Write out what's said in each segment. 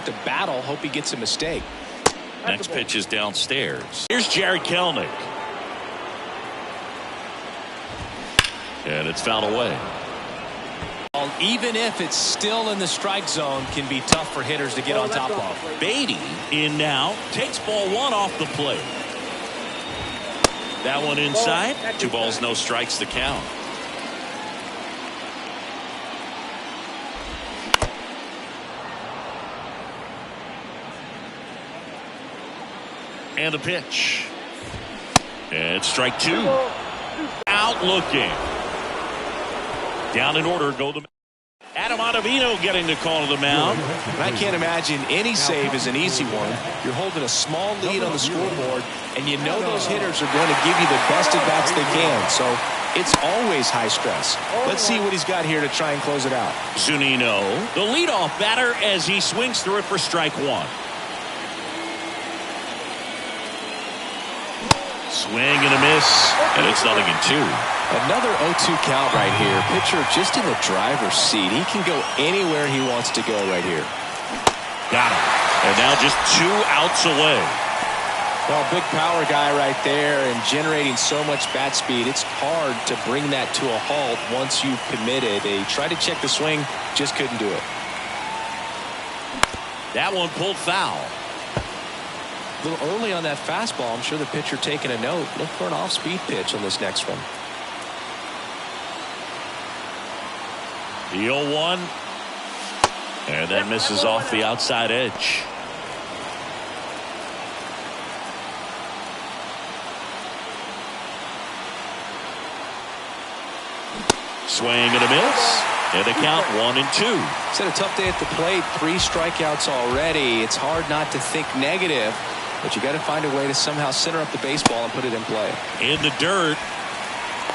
to battle. Hope he gets a mistake. Next pitch is downstairs. Here's Jarred Kelenic. And it's fouled away. Even if it's still in the strike zone, can be tough for hitters to get on top of. Beatty in now. Takes ball one off the plate. That one inside. 2 balls, no strikes to count. And a pitch. And strike 2. Out looking. Down in order go the Adam Ottavino getting the call to the mound. And I can't imagine any save is an easy one. You're holding a small lead on the scoreboard, and you know those hitters are going to give you the best at bats they can. So it's always high stress. Let's see what he's got here to try and close it out. Zunino, the leadoff batter, as he swings through it for strike 1. Swing and a miss, and it's 0-2. Another 0-2 count right here. Pitcher just in the driver's seat. He can go anywhere he wants to go right here. Got him. And now just 2 outs away. Well, big power guy right there and generating so much bat speed. It's hard to bring that to a halt once you've committed. They tried to check the swing, just couldn't do it. That one pulled foul. A little early on that fastball. I'm sure the pitcher taking a note. Look for an off-speed pitch on this next one. The 0-1. And that misses off the outside edge. Swing and a miss. And a count 1-2. It's had a tough day at the plate. 3 strikeouts already. It's hard not to think negative, but you got to find a way to somehow center up the baseball and put it in play. In the dirt.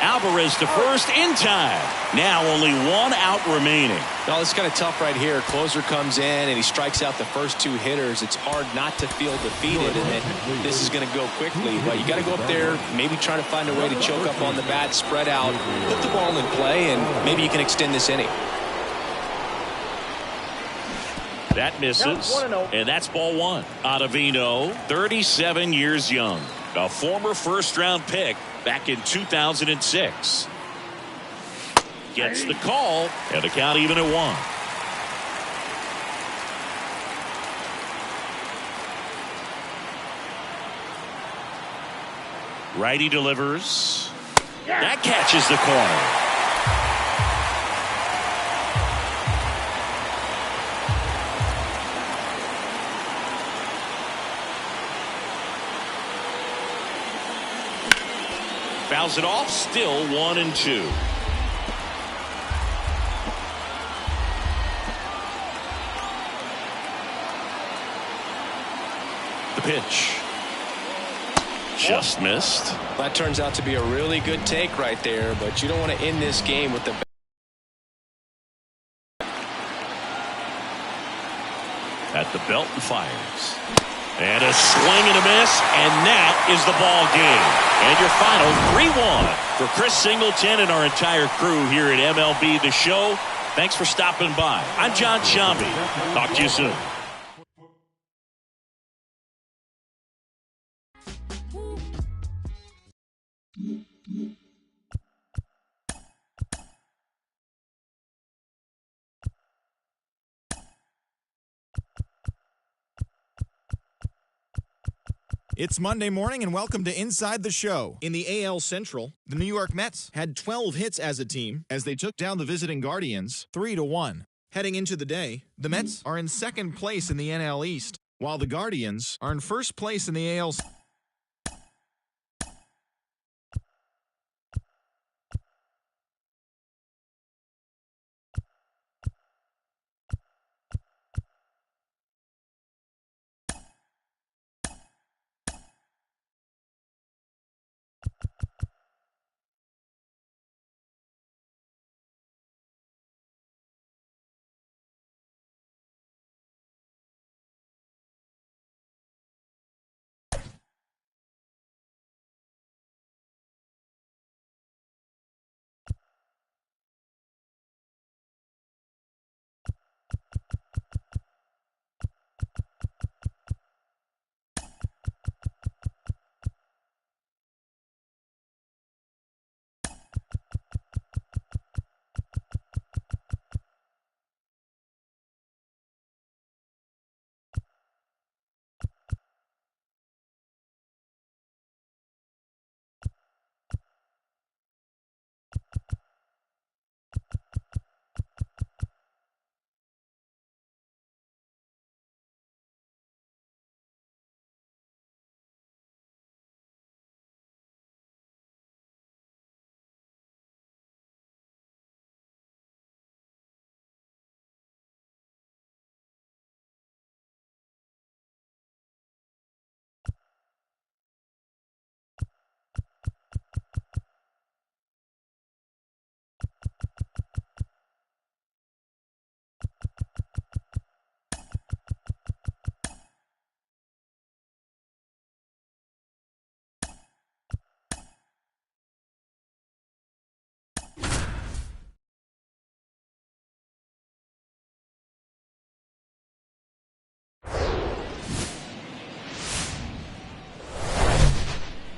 Alvarez to first in time. Now only 1 out remaining. No, it's kind of tough right here. Closer comes in and he strikes out the first 2 hitters. It's hard not to feel defeated, and that this is going to go quickly. But you got to go up there, maybe try to find a way to choke up on the bat, spread out, put the ball in play, and maybe you can extend this inning. That misses, and that's ball 1. Ottavino, 37 years young, a former first-round pick back in 2006. Gets the call, and the count even at 1. Righty delivers. That catches the corner. Fouls it off, still 1-2. The pitch. Just missed. That turns out to be a really good take right there, but you don't want to end this game with the at the belt and fires. And a swing and a miss, and that is the ball game. And your final 3-1 for Chris Singleton and our entire crew here at MLB The Show. Thanks for stopping by. I'm John Sciambi. Talk to you soon. It's Monday morning and welcome to Inside the Show. In the AL Central, the New York Mets had 12 hits as a team as they took down the visiting Guardians 3-1. Heading into the day, the Mets are in second place in the NL East, while the Guardians are in first place in the AL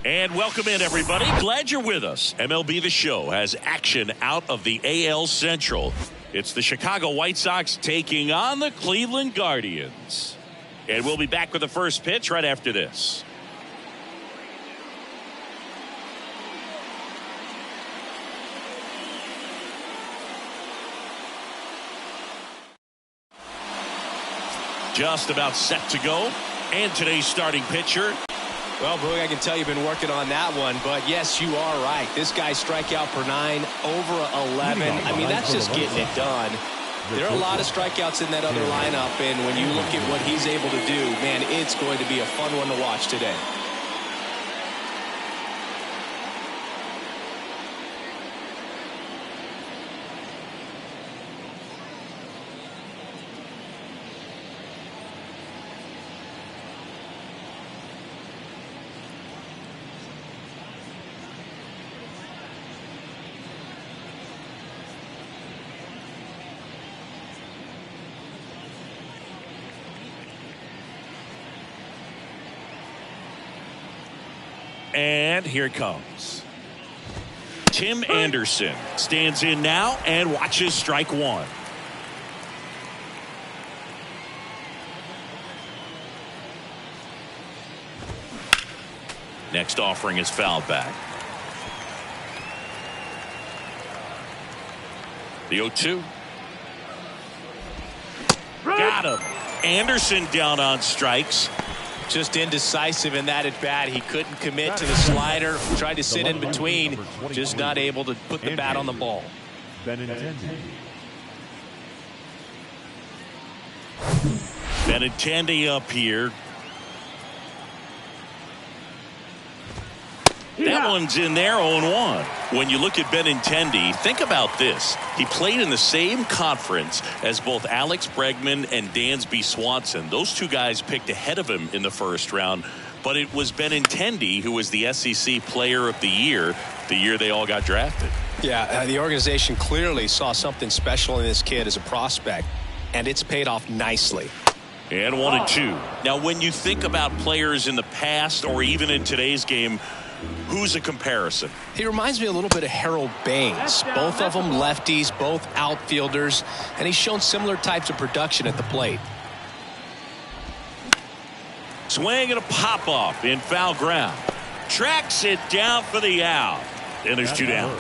And welcome in, everybody. Glad you're with us. MLB The Show has action out of the AL Central. It's the Chicago White Sox taking on the Cleveland Guardians. And we'll be back with the first pitch right after this. Just about set to go. And today's starting pitcher. Well, Boog, I can tell you've been working on that one, but yes, you are right. This guy's strikeout per 9, over 11. I mean, that's just getting it done. There are a lot of strikeouts in that other lineup, and when you look at what he's able to do, man, it's going to be a fun one to watch today. And here it comes. Tim Anderson stands in now and watches strike one. Next offering is fouled back. The 0-2. Got him. Anderson down on strikes. Just indecisive in that at bat. He couldn't commit to the slider. Tried to sit in between. Just not able to put the bat on the ball. Benintendi up here. That one's in there, 0-1. When you look at Benintendi, think about this. He played in the same conference as both Alex Bregman and Dansby Swanson. Those two guys picked ahead of him in the first round, but it was Benintendi who was the SEC Player of the year they all got drafted. Yeah, the organization clearly saw something special in this kid as a prospect, and it's paid off nicely. And 1-2. Now, when you think about players in the past or even in today's game, who's a comparison? He reminds me a little bit of Harold Baines. Both of them lefties, both outfielders, and he's shown similar types of production at the plate. Swing and a pop-off in foul ground. Tracks it down for the out. And there's 2 down.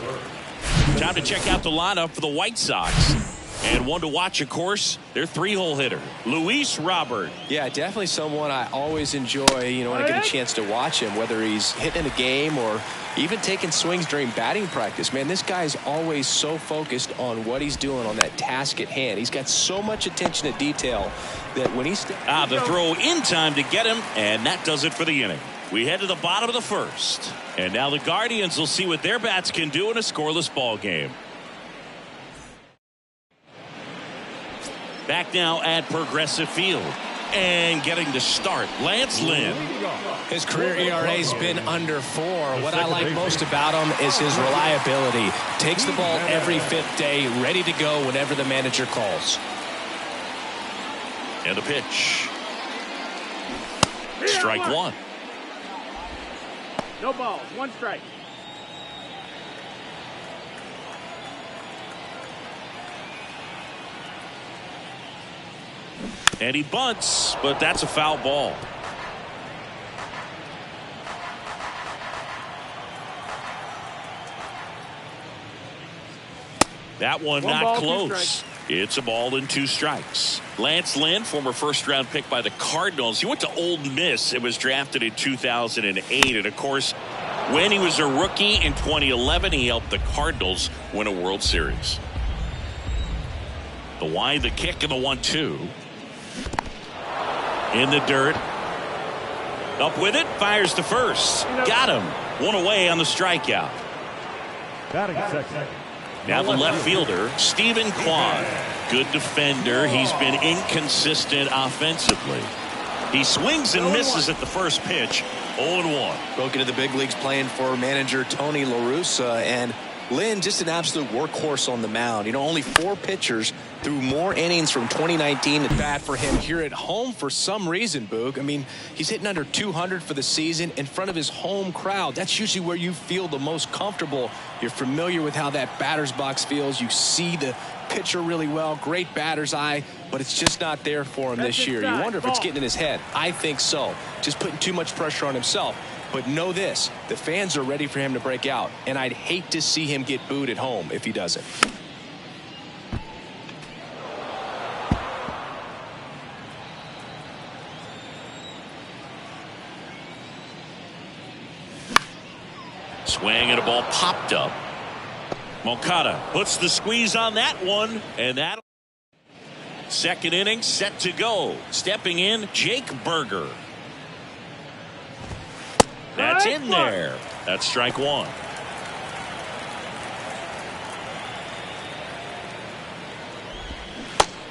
Time to check out the lineup for the White Sox. And one to watch, of course, their 3-hole hitter, Luis Robert. Yeah, definitely someone I always enjoy, when I get a chance to watch him, whether he's hitting a game or even taking swings during batting practice. Man, this guy's always so focused on what he's doing on that task at hand. He's got so much attention to detail that when he's... the throw in time to get him, and that does it for the inning. We head to the bottom of the first. And now the Guardians will see what their bats can do in a scoreless ball game. Back now at Progressive Field. And getting to start, Lance Lynn. His career ERA's been under 4. What I like most about him is his reliability. Takes the ball every 5th day, ready to go whenever the manager calls. And the pitch. Strike one. No balls, 1 strike. And he bunts, but that's a foul ball. That one not close. It's a ball and 2 strikes. Lance Lynn, former first-round pick by the Cardinals. He went to Ole Miss and was drafted in 2008. And, of course, when he was a rookie in 2011, he helped the Cardinals win a World Series. The kick, and the 1-2. In the dirt. Up with it. Fires to first. Got him. 1 away on the strikeout. Now the left fielder, Stephen Kwan. Good defender. He's been inconsistent offensively. He swings and misses at the first pitch. 0-1. Broke into the big leagues playing for manager Tony La Russa, and Lynn just an absolute workhorse on the mound. Only 4 pitchers threw more innings from 2019 at bat for him here at home for some reason, Boog. I mean, he's hitting under 200 for the season in front of his home crowd. That's usually where you feel the most comfortable. You're familiar with how that batter's box feels. You see the pitcher really well, great batter's eye, but it's just not there for him this year. You wonder if it's getting in his head. I think so. Just putting too much pressure on himself. But know this, the fans are ready for him to break out, and I'd hate to see him get booed at home if he doesn't. Swing and a ball popped up. Moncada puts the squeeze on that one, and that second inning set to go. Stepping in, Jake Burger. That's in there. That's strike one.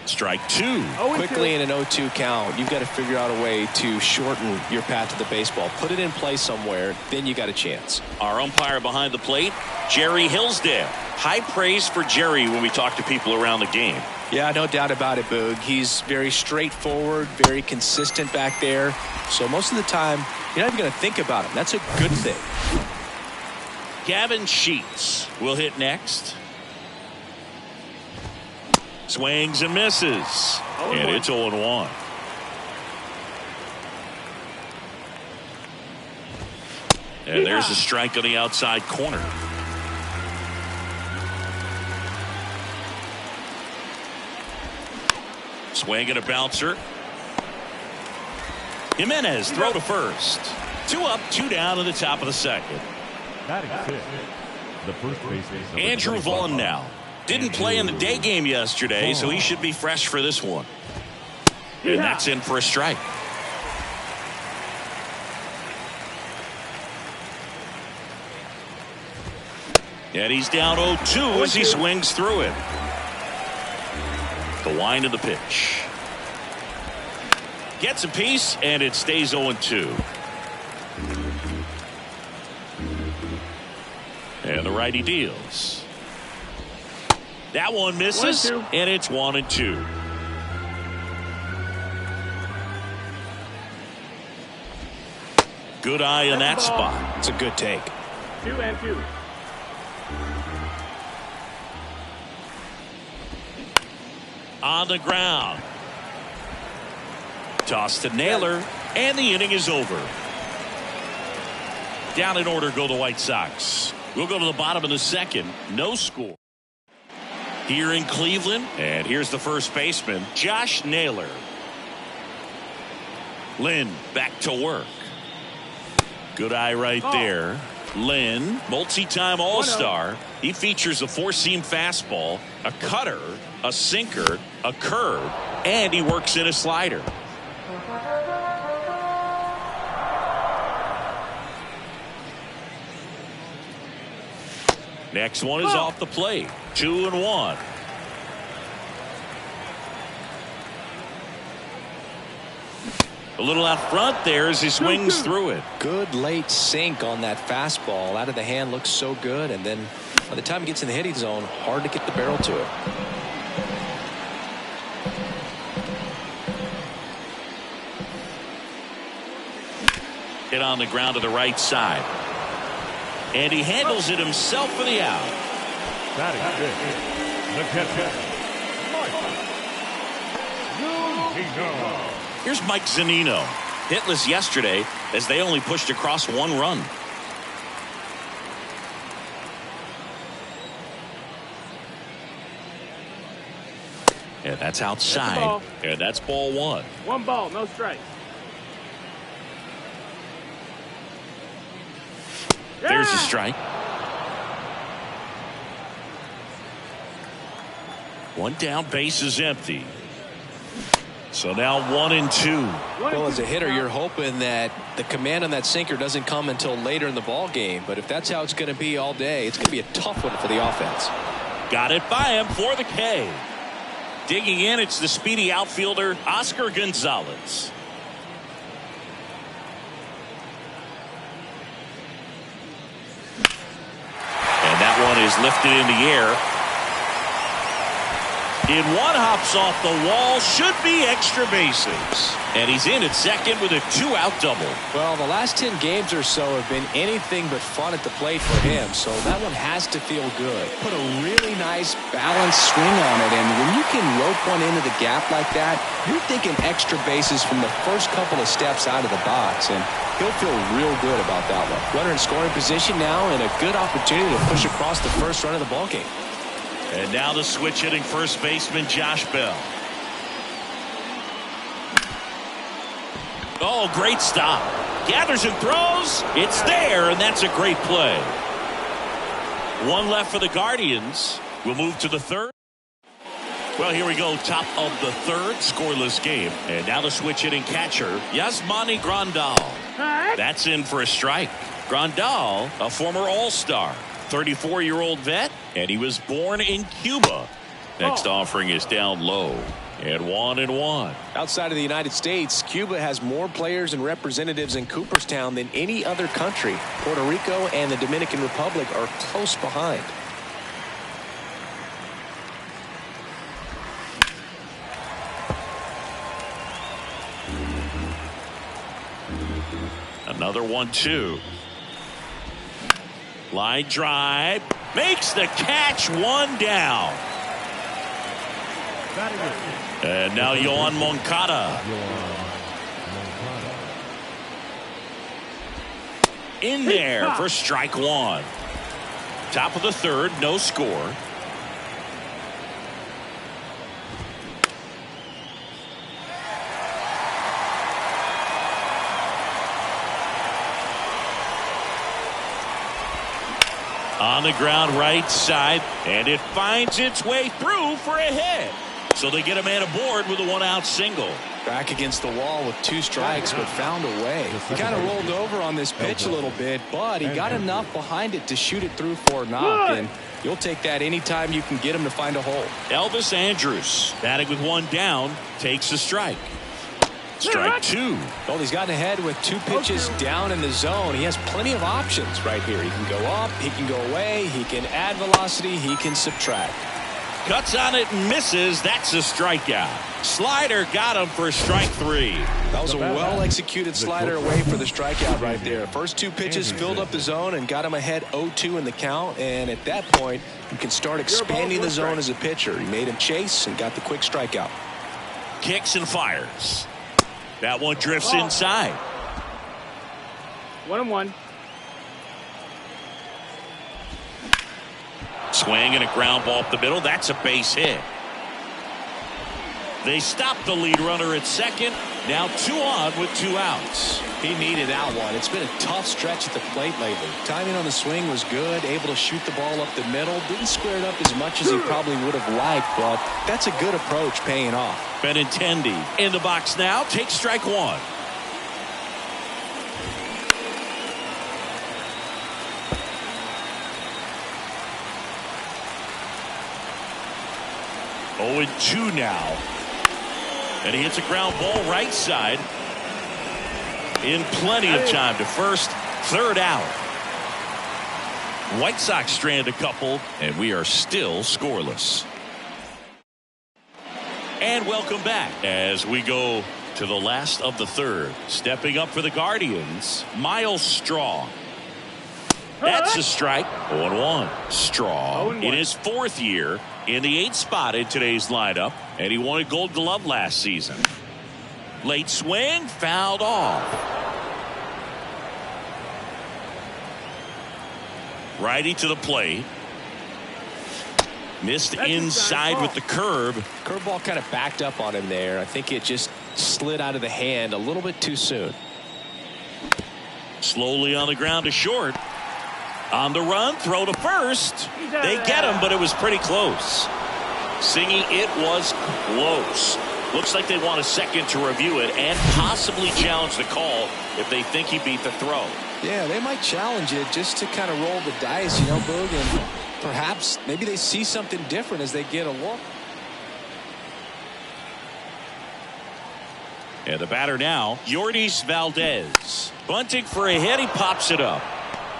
Strike two. Quickly in an 0-2 count, you've got to figure out a way to shorten your path to the baseball. Put it in play somewhere, then you got a chance. Our umpire behind the plate, Jerry Hillsdale. High praise for Jerry when we talk to people around the game. Yeah, no doubt about it, Boog. He's very straightforward, very consistent back there. So most of the time, you're not even going to think about him. That's a good thing. Gavin Sheets will hit next. Swings and misses. And it's 0-1. And there's a strike on the outside corner. Swing and a bouncer. Jimenez throw to first. 2 up, 2 down in the top of the second. The first baseman, Andrew Vaughn now. Didn't play in the day game yesterday, so he should be fresh for this one. And that's in for a strike. And he's down 0-2 as he swings through it. The wind of the pitch. Gets a piece, and it stays 0-2. And the righty deals. That one misses, and it's 1-2. Good eye in that spot. It's a good take. 2-2. On the ground. Toss to Naylor, and the inning is over. Down in order go the White Sox. We'll go to the bottom of the second. No score here in Cleveland. And here's the first baseman, Josh Naylor. Lynn back to work. Good eye right there. Lynn, multi-time All-Star. He features a four-seam fastball, a cutter, a sinker, a curve, and he works in a slider. Next one is off the plate. 2-1. A little out front there as he swings through it. Good late sink on that fastball. Out of the hand looks so good, and then by the time he gets in the hitting zone, hard to get the barrel to it. Hit on the ground to the right side. And he handles it himself for the out. Batting fifth, the catcher, Mike Zunino. Here's Mike Zunino. Hitless yesterday as they only pushed across 1 run. And that's outside. And that's ball 1. 1 ball, no strikes. There's a strike. 1 down, base is empty. So now 1-2. Well, as a hitter, you're hoping that the command on that sinker doesn't come until later in the ball game. But if that's how it's going to be all day, it's going to be a tough one for the offense. Got it by him for the K. Digging in, it's the speedy outfielder, Oscar Gonzalez. And that one is lifted in the air. In one, hops off the wall, should be extra bases. And he's in at second with a 2-out double. Well, the last 10 games or so have been anything but fun at the plate for him, so that one has to feel good. Put a really nice balanced swing on it, and when you can rope one into the gap like that, you're thinking extra bases from the first couple of steps out of the box, and he'll feel real good about that one. Runner in scoring position now, and a good opportunity to push across the first run of the ballgame. And now the switch hitting first baseman Josh Bell. Oh, great stop. Gathers and throws. It's there, and that's a great play. One left for the Guardians. We'll move to the third. Well, here we go. Top of the third, scoreless game. And now the switch hitting catcher, Yasmani Grandal. That's in for a strike. Grandal, a former All-Star. 34-year-old vet, and he was born in Cuba. Next offering is down low, and 1-1. Outside of the United States, Cuba has more players and representatives in Cooperstown than any other country. Puerto Rico and the Dominican Republic are close behind. Another 1-2. Line drive, makes the catch, one down. And now Yoan Moncada. In there for strike one. Top of the third, no score. On the ground right side, and it finds its way through for a hit. So they get a man aboard with a 1-out single. Back against the wall with 2 strikes, but found a way. He kind of rolled over on this pitch a little bit, but he got enough behind it to shoot it through for a knock, and you'll take that anytime you can get him to find a hole. Elvis Andrus, batting with 1 down, takes a strike. Strike 2. Well, he's gotten ahead with 2 pitches down in the zone. He has plenty of options right here. He can go up, he can go away, he can add velocity, he can subtract. Cuts on it and misses. That's a strikeout. Slider got him for strike 3. That was a well-executed slider away for the strikeout right there. First 2 pitches filled up the zone and got him ahead 0-2 in the count. And at that point, you can start expanding the zone as a pitcher. He made him chase and got the quick strikeout. Kicks and fires. That one drifts inside. 1-1. Swing and a ground ball up the middle. That's a base hit. They stop the lead runner at second. Now 2 on with 2 outs. He needed that one. It's been a tough stretch at the plate lately. Timing on the swing was good. Able to shoot the ball up the middle. Didn't square it up as much as he probably would have liked, but that's a good approach paying off. Benintendi in the box now. Takes strike 1. Oh, and 2 now. And he hits a ground ball right side. In plenty of time to first, 3rd out. White Sox strand a couple, and we are still scoreless. And welcome back as we go to the last of the 3rd. Stepping up for the Guardians, Miles Straw. That's a strike. 0-1. Straw in his 4th year in the 8th spot in today's lineup, and he won a Gold Glove last season. Late swing, fouled off. Righty to the plate. Missed inside with the curve. Curveball kind of backed up on him there. I think it just slid out of the hand a little bit too soon. Slowly on the ground to short. On the run, throw to first. They get him, but it was pretty close. Singy, it was close. Looks like they want a second to review it and possibly challenge the call if they think he beat the throw. Yeah, they might challenge it just to kind of roll the dice, you know, Boog, and perhaps maybe they see something different as they get a look. And the batter now, Yordis Valdez. Bunting for a hit, he pops it up.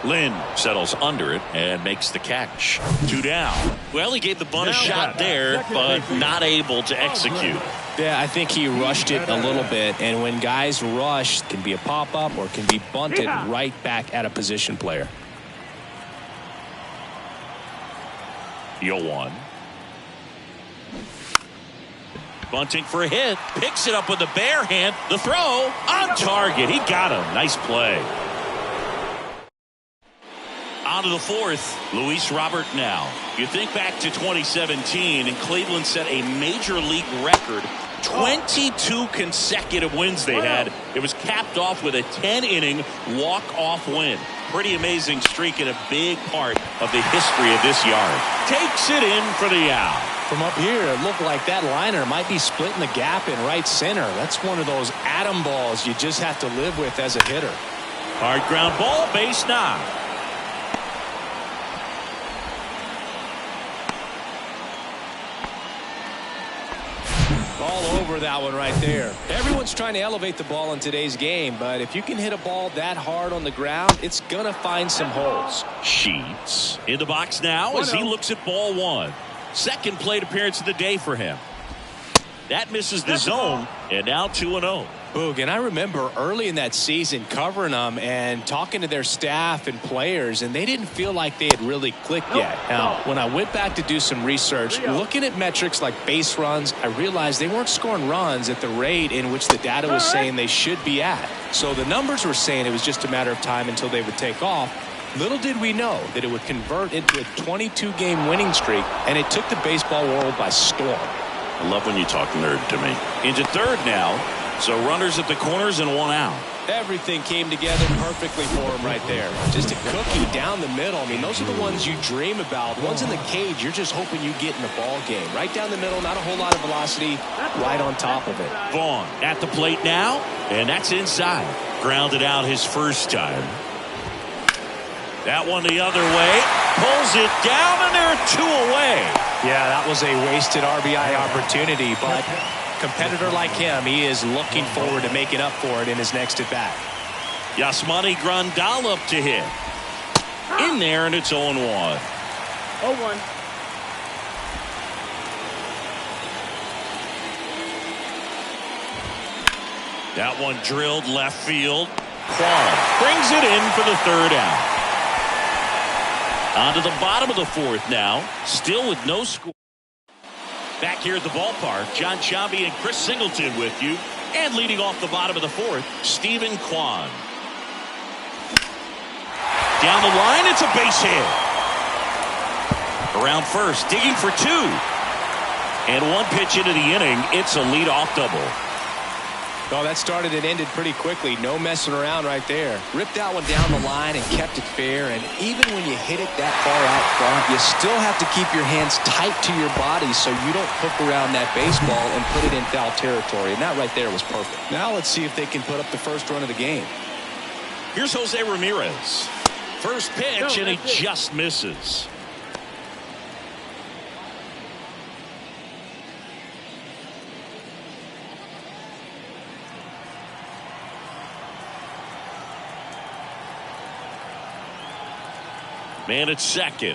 Lynn settles under it and makes the catch. 2 down. Well, he gave the bunt a shot there, but not able to execute. Yeah, I think he rushed it a little bit, and when guys rush, it can be a pop-up or can be bunted right back at a position player. 0-1. Bunting for a hit. Picks it up with the bare hand. The throw on target. He got him. Nice play. On to the fourth. Luis Robert now. You think back to 2017, and Cleveland set a major league record. 22 consecutive wins they had. It was capped off with a 10-inning walk-off win. Pretty amazing streak and a big part of the history of this yard. Takes it in for the out. From up here, it looked like that liner might be splitting the gap in right center. That's one of those atom balls you just have to live with as a hitter. Hard ground ball, base knock. All over that one right there. Everyone's trying to elevate the ball in today's game, but if you can hit a ball that hard on the ground, it's going to find some holes. Sheets in the box now as he looks at ball one. Second plate appearance of the day for him. That misses the zone, and now 2-0. Boog, and I remember early in that season covering them and talking to their staff and players, and they didn't feel like they had really clicked yet. Now, when I went back to do some research, looking at metrics like base runs, I realized they weren't scoring runs at the rate in which the data was saying they should be at. So the numbers were saying it was just a matter of time until they would take off. Little did we know that it would convert into a 22-game winning streak, and it took the baseball world by storm. I love when you talk nerd to me. Into third now. So runners at the corners and one out. Everything came together perfectly for him right there. Just a cookie down the middle. I mean, those are the ones you dream about. Ones in the cage, you're just hoping you get in the ball game. Right down the middle, not a whole lot of velocity, right on top of it. Vaughn at the plate now, and that's inside. Grounded out his first time. That one the other way. Pulls it down, and they're two away. Yeah, that was a wasted RBI opportunity, but competitor like him, he is looking forward to making up for it in his next at-bat. Yasmani Grandal up to hit. In there, and it's 0-1. 0-1. That one drilled left field. Kwan brings it in for the third out. On to the bottom of the fourth now. Still with no score. Back here at the ballpark, John Sciambi and Chris Singleton with you. And leading off the bottom of the fourth, Stephen Kwan. Down the line, it's a base hit. Around first, digging for two. And one pitch into the inning, it's a leadoff double. Oh, that started and ended pretty quickly. No messing around right there. Ripped that one down the line and kept it fair. And even when you hit it that far out front, you still have to keep your hands tight to your body so you don't hook around that baseball and put it in foul territory. And that right there was perfect. Now let's see if they can put up the first run of the game. Here's Jose Ramirez. First pitch, and he just misses. Man at second.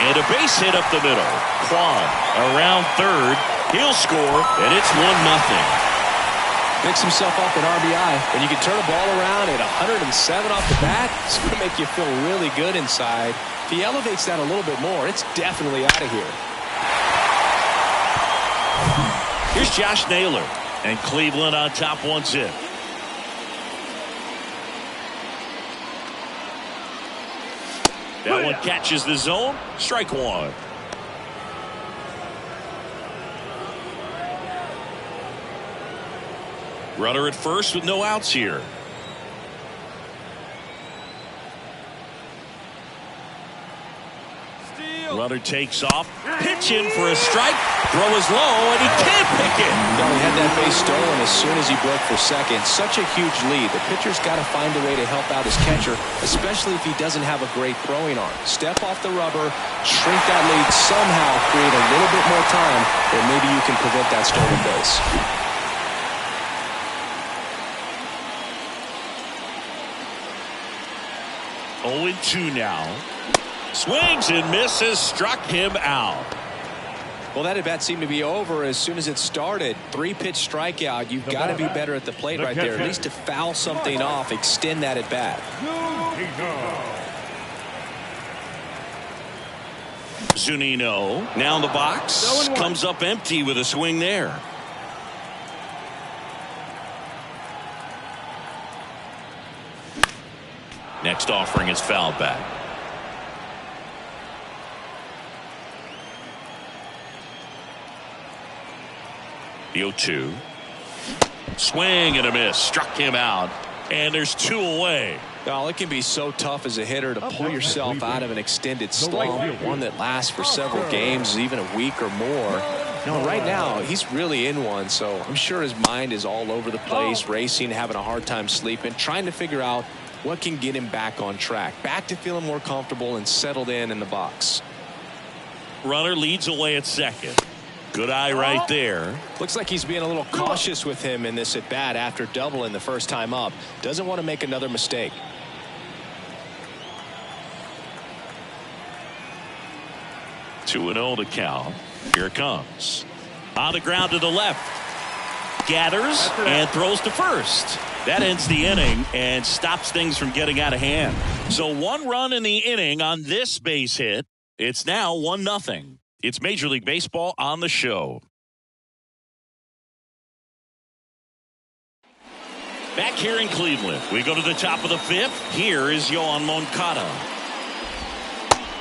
And a base hit up the middle. Kwan around third. He'll score, and it's 1-0. Picks himself up an RBI. When you can turn a ball around at 107 off the bat, it's going to make you feel really good inside. If he elevates that a little bit more, it's definitely out of here. Here's Josh Naylor, and Cleveland on top 1-0. That one catches the zone. Strike one. Runner at first with no outs here. Runner takes off. Pitch in for a strike. Throw is low, and he can't pick it. No, he had that base stolen as soon as he broke for second. Such a huge lead. The pitcher's got to find a way to help out his catcher, especially if he doesn't have a great throwing arm. Step off the rubber, shrink that lead somehow, create a little bit more time, and maybe you can prevent that stolen base. Swings and misses, struck him out. Well, that at bat seemed to be over as soon as it started. 3-pitch strikeout. You've got to be better at the plate right there, at least to foul something off, extend that at bat. Zunino now in the box, comes up empty with a swing there. Next offering is fouled back. The 0-2. Swing and a miss. Struck him out. And there's 2 away. Well, it can be so tough as a hitter to pull yourself out of an extended slump, one that lasts for several games, even a week or more. Right now, he's really in one, so I'm sure his mind is all over the place, racing, having a hard time sleeping, trying to figure out what can get him back on track, back to feeling more comfortable and settled in the box. Runner leads away at second. Good eye right there. Looks like he's being a little cautious with him in this at bat after doubling the first time up. Doesn't want to make another mistake. Two and 0 to count. Here it comes. On the ground to the left. Gathers and throws to first. That ends the inning and stops things from getting out of hand. So 1 run in the inning on this base hit. It's now 1-0. It's Major League Baseball on the show. Back here in Cleveland, we go to the top of the 5th. Here is Yoán Moncada.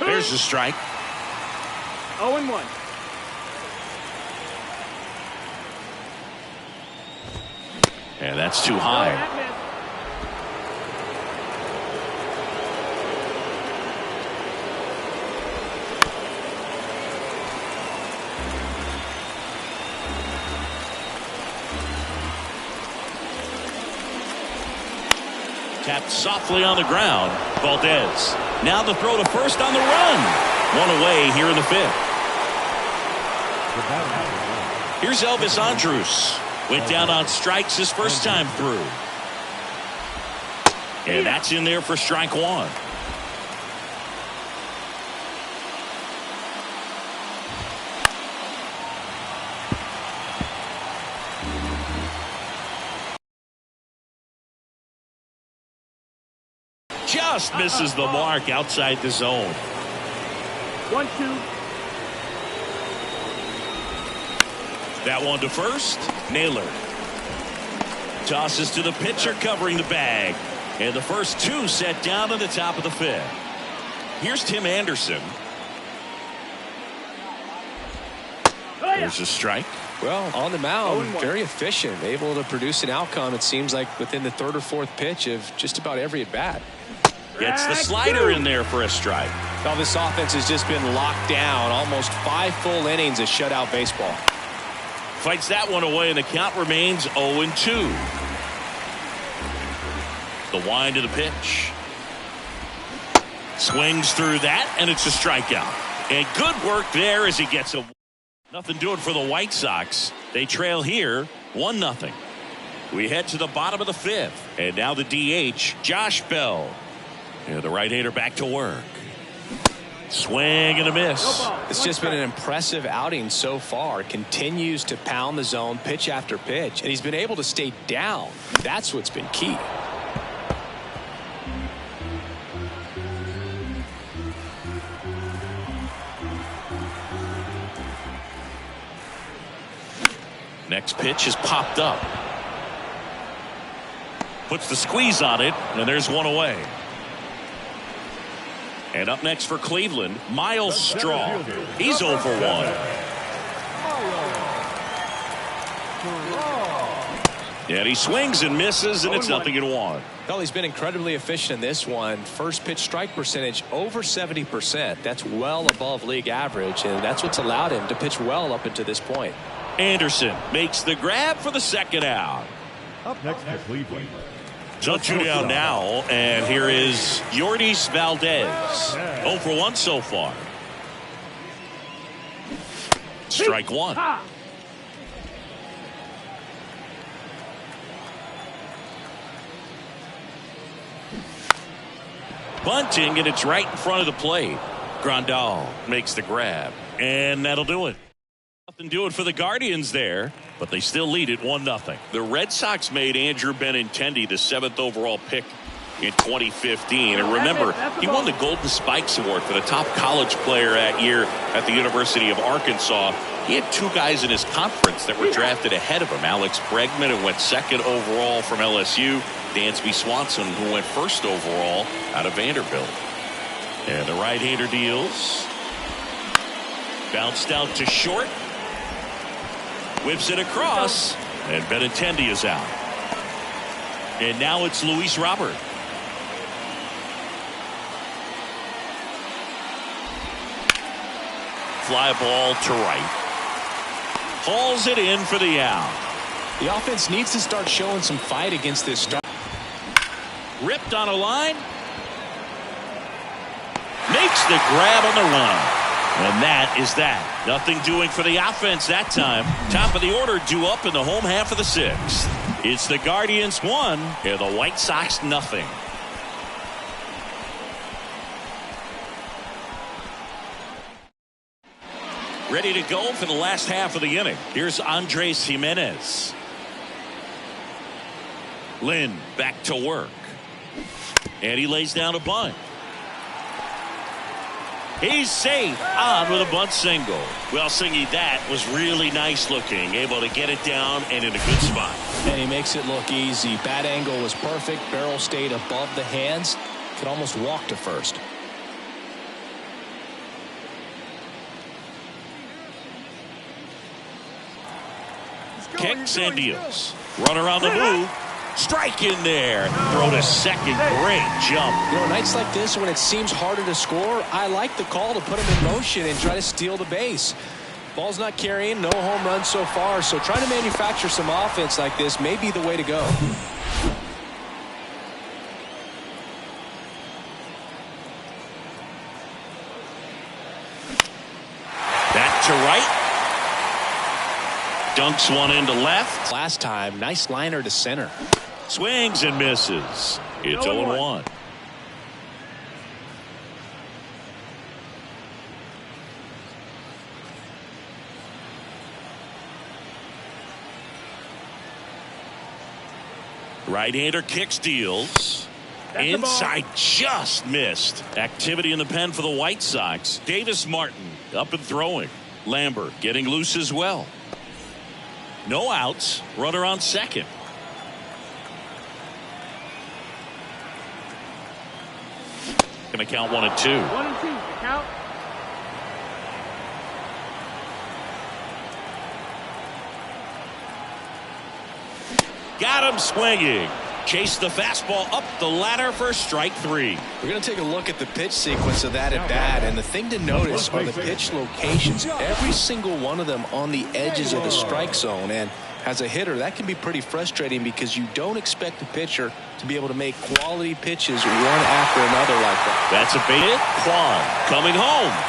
There's the strike. 0-1. And that's too high. Tapped softly on the ground. Valdez. Now the throw to first on the run. 1 away here in the 5th. Here's Elvis Andrus. Went down on strikes his first time through. And that's in there for strike 1. Just misses the mark outside the zone. 1-2. That one to first. Naylor tosses to the pitcher covering the bag. And the first 2 set down at the top of the 5th. Here's Tim Anderson. There's a strike. Well, on the mound, very efficient, able to produce an outcome, it seems like, within the 3rd or 4th pitch of just about every at bat. Gets the slider in there for a strike. Well, this offense has just been locked down. Almost 5 full innings of shutout baseball. Fights that one away, and the count remains 0-2. The wind of the pitch. Swings through that, and it's a strikeout. And good work there as he gets a... Nothing doing for the White Sox. They trail here 1-0. We head to the bottom of the 5th. And now the DH, Josh Bell. And the right-hander back to work. Swing and a miss. It's just been an impressive outing so far. Continues to pound the zone pitch after pitch. And he's been able to stay down. That's what's been key. Next pitch is popped up. Puts the squeeze on it, and there's 1 away. And up next for Cleveland, Miles Straw. He's 0 for 1. And he swings and misses, and it's 0-1. Well, he's been incredibly efficient in this one. First pitch strike percentage over 70%. That's well above league average, and that's what's allowed him to pitch well up until this point. Anderson makes the grab for the second out. Up next for Cleveland. So 2 down now, and here is Yordis Valdez. 0 for 1 so far. Strike 1. Bunting, and it's right in front of the plate. Grandal makes the grab, and that'll do it. Nothing doing for the Guardians there, but they still lead it 1-0. The Red Sox made Andrew Benintendi the 7th overall pick in 2015. And remember, he won the Golden Spikes Award for the top college player that year at the University of Arkansas. He had 2 guys in his conference that were drafted ahead of him. Alex Bregman, who went 2nd overall from LSU. Dansby Swanson, who went 1st overall out of Vanderbilt. And the right-hander deals. Bounced out to short. Whips it across. And Benintendi is out. And now it's Luis Robert. Fly ball to right. Hauls it in for the out. The offense needs to start showing some fight against this start. Ripped on a line. Makes the grab on the run. And that is that. Nothing doing for the offense that time. Top of the order due up in the home half of the 6th. It's the Guardians 1 and the White Sox nothing. Ready to go for the last half of the inning. Here's Andres Gimenez. Lynn back to work. And he lays down a bunt. He's safe on with a bunt single. Well, Singy, that was really nice looking. Able to get it down and in a good spot. And he makes it look easy. Bat angle was perfect. Barrel stayed above the hands. Could almost walk to first. Kicks and deals. Run around the move. Strike in there. Throw to second. Great jump. You know, nights like this when it seems harder to score, I like the call to put him in motion and try to steal the base. Ball's not carrying, no home runs so far, so trying to manufacture some offense like this may be the way to go. Back to right. Dunks one into left. Last time, nice liner to center. Swings and misses. It's 0-1. Right-hander kicks, deals. Inside, just missed. Activity in the pen for the White Sox. Davis Martin up and throwing. Lambert getting loose as well. No outs. Runner on second. Gonna count 1 and 2. 1 and 2. Count. Got him swinging. Chase the fastball up the ladder for strike 3. We're going to take a look at the pitch sequence of that at bat, and the thing to notice are the pitch locations. Every single one of them on the edges of the strike zone, and as a hitter, that can be pretty frustrating because you don't expect a pitcher to be able to make quality pitches one after another like that. That's a bait. Kwan coming home.